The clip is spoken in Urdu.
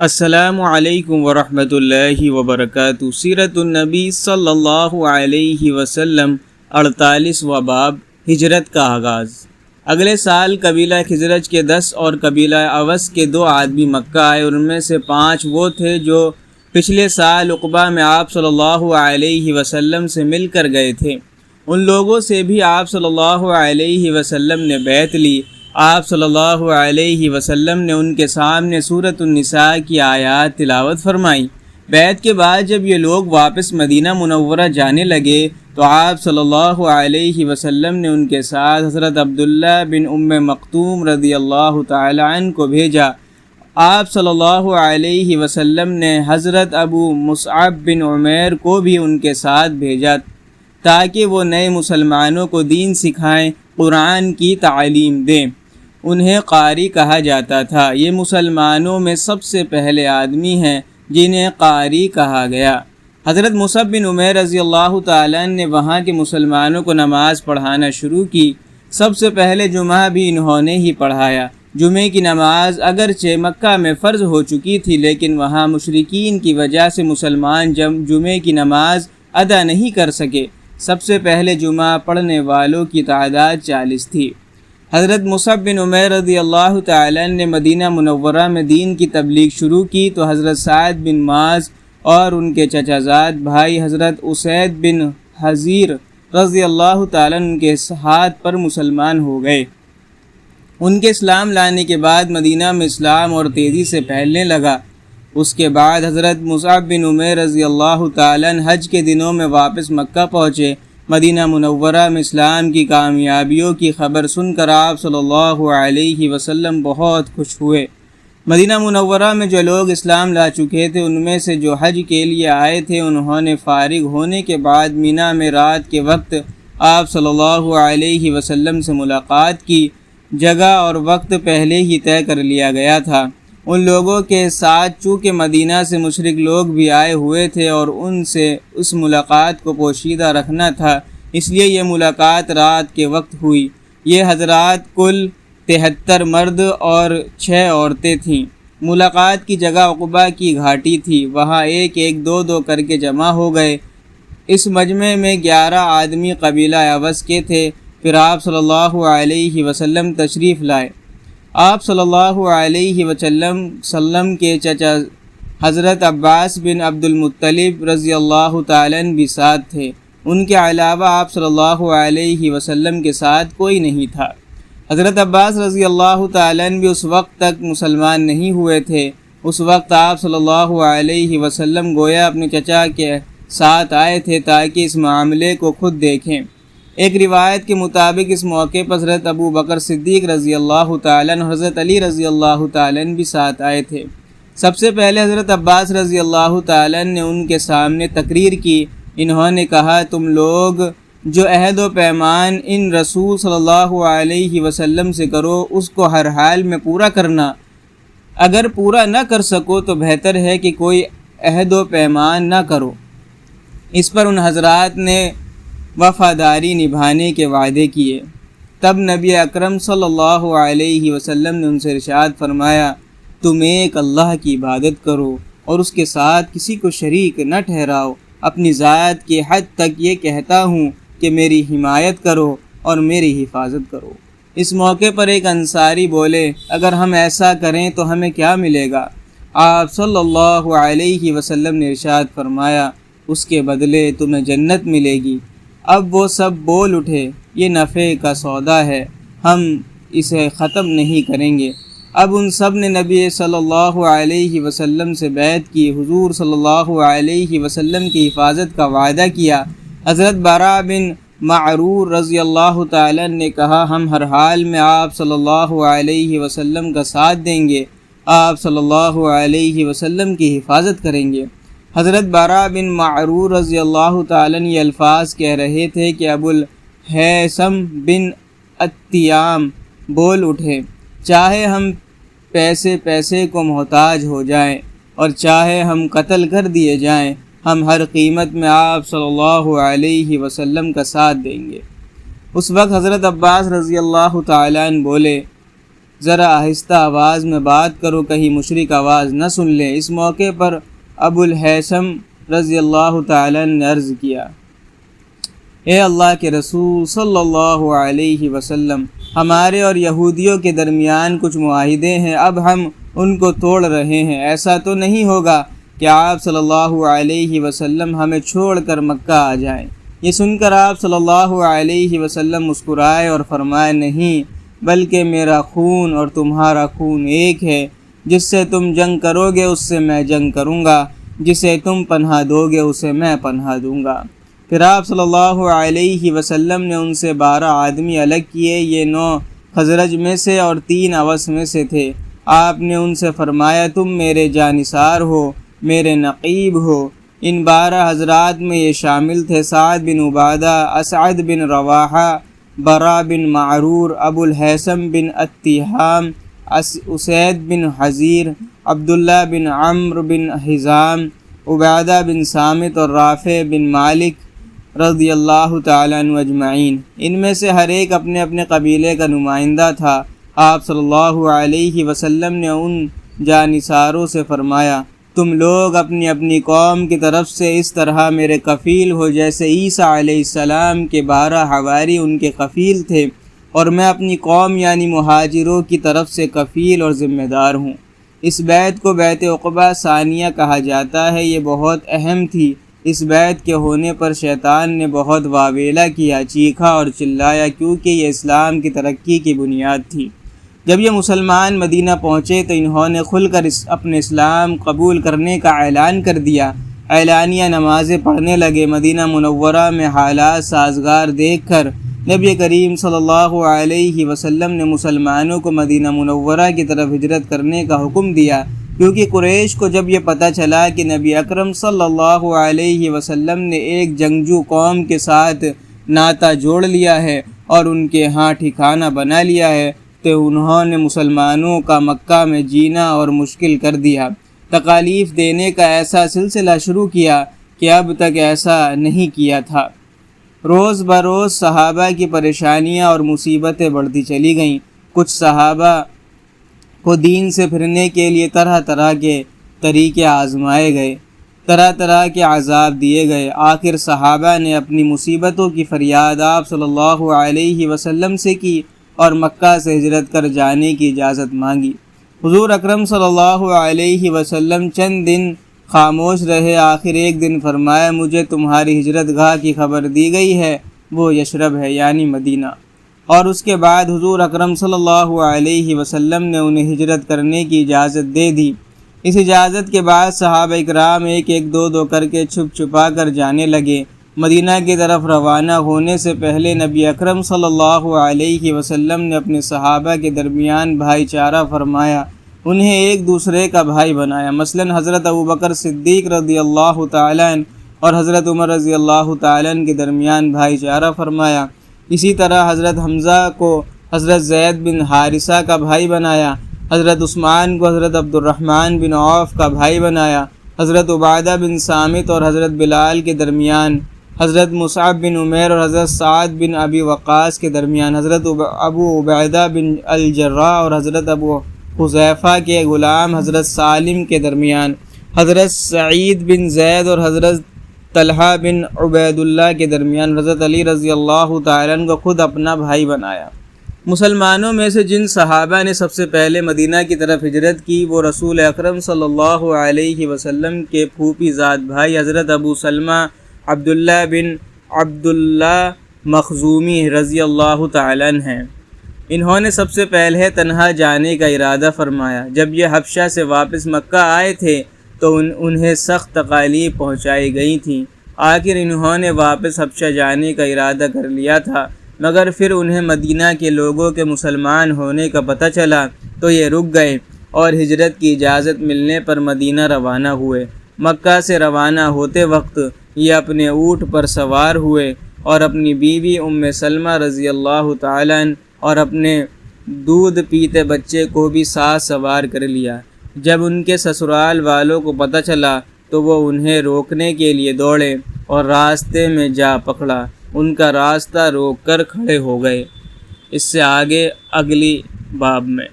السلام علیکم ورحمۃ اللہ وبرکاتہ۔ سیرت النبی صلی اللہ علیہ وسلم 48واں باب، ہجرت کا آغاز۔ اگلے سال قبیلہ خزرج کے 10 اور قبیلہ اوس کے 2 آدمی مکہ آئے۔ ان میں سے 5 وہ تھے جو پچھلے سال عقبہ میں آپ صلی اللہ علیہ وسلم سے مل کر گئے تھے۔ ان لوگوں سے بھی آپ صلی اللہ علیہ وسلم نے بیعت لی۔ آپ صلی اللہ علیہ وسلم نے ان کے سامنے سورۃ النساء کی آیات تلاوت فرمائی۔ بیعت کے بعد جب یہ لوگ واپس مدینہ منورہ جانے لگے تو آپ صلی اللہ علیہ وسلم نے ان کے ساتھ حضرت عبداللہ بن ام مکتوم رضی اللہ تعالی عنہ کو بھیجا۔ آپ صلی اللہ علیہ وسلم نے حضرت ابو مصعب بن عمیر کو بھی ان کے ساتھ بھیجا تاکہ وہ نئے مسلمانوں کو دین سکھائیں، قرآن کی تعلیم دیں۔ انہیں قاری کہا جاتا تھا۔ یہ مسلمانوں میں سب سے پہلے آدمی ہیں جنہیں قاری کہا گیا۔ حضرت مصعب بن عمیر رضی اللہ تعالیٰ نے وہاں کے مسلمانوں کو نماز پڑھانا شروع کی۔ سب سے پہلے جمعہ بھی انہوں نے ہی پڑھایا۔ جمعے کی نماز اگرچہ مکہ میں فرض ہو چکی تھی، لیکن وہاں مشرکین کی وجہ سے مسلمان جمعے کی نماز ادا نہیں کر سکے۔ سب سے پہلے جمعہ پڑھنے والوں کی تعداد 40 تھی۔ حضرت مصعب بن عمیر رضی اللہ تعالیٰ نے مدینہ منورہ میں دین کی تبلیغ شروع کی تو حضرت سعد بن معاذ اور ان کے چچا زاد بھائی حضرت اسید بن حضیر رضی اللہ تعالیٰ ان کے ہاتھ پر مسلمان ہو گئے۔ ان کے اسلام لانے کے بعد مدینہ میں اسلام اور تیزی سے پھیلنے لگا۔ اس کے بعد حضرت مصعب بن عمیر رضی اللہ تعالیٰ حج کے دنوں میں واپس مکہ پہنچے۔ مدینہ منورہ میں اسلام کی کامیابیوں کی خبر سن کر آپ صلی اللہ علیہ وسلم بہت خوش ہوئے۔ مدینہ منورہ میں جو لوگ اسلام لا چکے تھے ان میں سے جو حج کے لیے آئے تھے انہوں نے فارغ ہونے کے بعد مینا میں رات کے وقت آپ صلی اللہ علیہ وسلم سے ملاقات کی۔ جگہ اور وقت پہلے ہی طے کر لیا گیا تھا۔ ان لوگوں کے ساتھ چونکہ مدینہ سے مشرک لوگ بھی آئے ہوئے تھے اور ان سے اس ملاقات کو پوشیدہ رکھنا تھا، اس لیے یہ ملاقات رات کے وقت ہوئی۔ یہ حضرات کل 73 مرد اور 6 عورتیں تھیں۔ ملاقات کی جگہ عقبہ کی گھاٹی تھی۔ وہاں ایک ایک دو دو کر کے جمع ہو گئے۔ اس مجمع میں 11 آدمی قبیلہ اوس کے تھے۔ پھر آپ صلی اللہ علیہ وسلم تشریف لائے۔ آپ صلی اللہ علیہ وسلم کے چچا حضرت عباس بن عبد المطلب رضی اللہ تعالیٰ بھی ساتھ تھے۔ ان کے علاوہ آپ صلی اللہ علیہ وسلم کے ساتھ کوئی نہیں تھا۔ حضرت عباس رضی اللہ تعالیٰ بھی اس وقت تک مسلمان نہیں ہوئے تھے۔ اس وقت آپ صلی اللہ علیہ وسلم گویا اپنے چچا کے ساتھ آئے تھے تاکہ اس معاملے کو خود دیکھیں۔ ایک روایت کے مطابق اس موقع پر حضرت ابو بکر صدیق رضی اللہ تعالیٰ اور حضرت علی رضی اللہ تعالیٰ بھی ساتھ آئے تھے۔ سب سے پہلے حضرت عباس رضی اللہ تعالیٰ نے ان کے سامنے تقریر کی۔ انہوں نے کہا، تم لوگ جو عہد و پیمان ان رسول صلی اللہ علیہ وسلم سے کرو اس کو ہر حال میں پورا کرنا۔ اگر پورا نہ کر سکو تو بہتر ہے کہ کوئی عہد و پیمان نہ کرو۔ اس پر ان حضرات نے وفاداری نبھانے کے وعدے کیے۔ تب نبی اکرم صلی اللہ علیہ وسلم نے ان سے ارشاد فرمایا، تم ایک اللہ کی عبادت کرو اور اس کے ساتھ کسی کو شریک نہ ٹھہراؤ۔ اپنی ذات کی حد تک یہ کہتا ہوں کہ میری حمایت کرو اور میری حفاظت کرو۔ اس موقع پر ایک انصاری بولے، اگر ہم ایسا کریں تو ہمیں کیا ملے گا؟ آپ صلی اللہ علیہ وسلم نے ارشاد فرمایا، اس کے بدلے تمہیں جنت ملے گی۔ اب وہ سب بول اٹھے، یہ نفع کا سودا ہے، ہم اسے ختم نہیں کریں گے۔ اب ان سب نے نبی صلی اللہ علیہ وسلم سے بیعت کی، حضور صلی اللہ علیہ وسلم کی حفاظت کا وعدہ کیا۔ حضرت براء بن معرور رضی اللہ تعالیٰ نے کہا، ہم ہر حال میں آپ صلی اللہ علیہ وسلم کا ساتھ دیں گے، آپ صلی اللہ علیہ وسلم کی حفاظت کریں گے۔ حضرت براء بن معرور رضی اللہ تعالیٰ یہ الفاظ کہہ رہے تھے کہ ابو الہیثم بن اتیام بول اٹھے، چاہے ہم پیسے کو محتاج ہو جائیں اور چاہے ہم قتل کر دیے جائیں، ہم ہر قیمت میں آپ صلی اللہ علیہ وسلم کا ساتھ دیں گے۔ اس وقت حضرت عباس رضی اللہ تعالیٰ عنہ بولے، ذرا آہستہ آواز میں بات کرو، کہیں مشرک آواز نہ سن لے۔ اس موقع پر ابو الہیثم رضی اللہ تعالیٰ نے عرض کیا، اے اللہ کے رسول صلی اللہ علیہ وسلم، ہمارے اور یہودیوں کے درمیان کچھ معاہدے ہیں، اب ہم ان کو توڑ رہے ہیں۔ ایسا تو نہیں ہوگا کہ آپ صلی اللہ علیہ وسلم ہمیں چھوڑ کر مکہ آ جائیں؟ یہ سن کر آپ صلی اللہ علیہ وسلم مسکرائے اور فرمائے، نہیں، بلکہ میرا خون اور تمہارا خون ایک ہے، جس سے تم جنگ کرو گے اس سے میں جنگ کروں گا، جسے تم پناہ دو گے اسے میں پناہ دوں گا۔ پھر آپ صلی اللہ علیہ وسلم نے ان سے 12 آدمی الگ کیے، یہ 9 خزرج میں سے اور 3 اوس میں سے تھے۔ آپ نے ان سے فرمایا، تم میرے جانثار ہو، میرے نقیب ہو۔ ان 12 حضرات میں یہ شامل تھے سعد بن عبادہ، اسعد بن رواحہ، برا بن معرور، ابو الہیثم بن التیہام، اسید بن حزیر، عبداللہ بن عمرو بن حزام، عبادہ بن صامت اور رافع بن مالک رضی اللہ تعالیٰ عنہ اجمعین۔ ان میں سے ہر ایک اپنے اپنے قبیلے کا نمائندہ تھا۔ آپ صلی اللہ علیہ وسلم نے ان جانثاروں سے فرمایا، تم لوگ اپنی اپنی قوم کی طرف سے اس طرح میرے کفیل ہو جیسے عیسیٰ علیہ السلام کے 12 حواری ان کے کفیل تھے، اور میں اپنی قوم یعنی مہاجروں کی طرف سے کفیل اور ذمہ دار ہوں۔ اس بیعت کو بیعت عقبہ ثانیہ کہا جاتا ہے۔ یہ بہت اہم تھی۔ اس بیعت کے ہونے پر شیطان نے بہت واویلا کیا، چیخا اور چلایا، کیونکہ یہ اسلام کی ترقی کی بنیاد تھی۔ جب یہ مسلمان مدینہ پہنچے تو انہوں نے کھل کر اپنے اسلام قبول کرنے کا اعلان کر دیا۔ اعلانیہ نمازیں پڑھنے لگے۔ مدینہ منورہ میں حالات سازگار دیکھ کر نبی کریم صلی اللہ علیہ وسلم نے مسلمانوں کو مدینہ منورہ کی طرف ہجرت کرنے کا حکم دیا، کیونکہ قریش کو جب یہ پتہ چلا کہ نبی اکرم صلی اللہ علیہ وسلم نے ایک جنگجو قوم کے ساتھ ناطہ جوڑ لیا ہے اور ان کے ہاں ٹھکانہ بنا لیا ہے، تو انہوں نے مسلمانوں کا مکہ میں جینا اور مشکل کر دیا، تکالیف دینے کا ایسا سلسلہ شروع کیا کہ اب تک ایسا نہیں کیا تھا۔ روز بروز صحابہ کی پریشانیاں اور مصیبتیں بڑھتی چلی گئیں۔ کچھ صحابہ کو دین سے پھرنے کے لیے طرح طرح کے طریقے آزمائے گئے، طرح طرح کے عذاب دیے گئے۔ آخر صحابہ نے اپنی مصیبتوں کی فریاد آپ صلی اللہ علیہ وسلم سے کی اور مکہ سے ہجرت کر جانے کی اجازت مانگی۔ حضور اکرم صلی اللہ علیہ وسلم چند دن خاموش رہے۔ آخر ایک دن فرمایا، مجھے تمہاری ہجرت گاہ کی خبر دی گئی ہے، وہ یثرب ہے یعنی مدینہ۔ اور اس کے بعد حضور اکرم صلی اللہ علیہ وسلم نے انہیں ہجرت کرنے کی اجازت دے دی۔ اس اجازت کے بعد صحابہ اکرام ایک ایک دو دو کر کے چھپ چھپا کر جانے لگے۔ مدینہ کی طرف روانہ ہونے سے پہلے نبی اکرم صلی اللہ علیہ وسلم نے اپنے صحابہ کے درمیان بھائی چارہ فرمایا، انہیں ایک دوسرے کا بھائی بنایا۔ مثلا حضرت ابوبکر صدیق رضی اللہ تعالیٰ عنہ اور حضرت عمر رضی اللہ تعالیٰ عنہ کے درمیان بھائی چارہ فرمایا۔ اسی طرح حضرت حمزہ کو حضرت زید بن حارثہ کا بھائی بنایا، حضرت عثمان کو حضرت عبد الرحمن بن عوف کا بھائی بنایا، حضرت عبادہ بن صامت اور حضرت بلال کے درمیان، حضرت مصعب بن عمیر اور حضرت سعد بن ابی وقاص کے درمیان، حضرت ابو عبیدہ بن الجراح اور حضرت ابو حذیفہ کے غلام حضرت سالم کے درمیان، حضرت سعید بن زید اور حضرت طلحہ بن عبید اللہ کے درمیان، حضرت علی رضی اللہ تعالیٰ عنہ کو خود اپنا بھائی بنایا۔ مسلمانوں میں سے جن صحابہ نے سب سے پہلے مدینہ کی طرف ہجرت کی وہ رسول اکرم صلی اللہ علیہ وسلم کے پھوپھی زاد بھائی حضرت ابو سلمہ عبداللہ بن عبداللہ مخزومی رضی اللہ تعالیٰ عنہ ہیں۔ انہوں نے سب سے پہلے تنہا جانے کا ارادہ فرمایا۔ جب یہ حبشہ سے واپس مکہ آئے تھے تو انہیں سخت تکالیف پہنچائی گئی تھیں۔ آخر انہوں نے واپس حبشہ جانے کا ارادہ کر لیا تھا، مگر پھر انہیں مدینہ کے لوگوں کے مسلمان ہونے کا پتہ چلا تو یہ رک گئے اور ہجرت کی اجازت ملنے پر مدینہ روانہ ہوئے۔ مکہ سے روانہ ہوتے وقت یہ اپنے اونٹ پر سوار ہوئے اور اپنی بیوی ام سلمہ رضی اللہ تعالیٰ عنہ اور اپنے دودھ پیتے بچے کو بھی ساتھ سوار کر لیا۔ جب ان کے سسرال والوں کو پتہ چلا تو وہ انہیں روکنے کے لیے دوڑے اور راستے میں جا پکڑا، ان کا راستہ روک کر کھڑے ہو گئے۔ اس سے آگے اگلی باب میں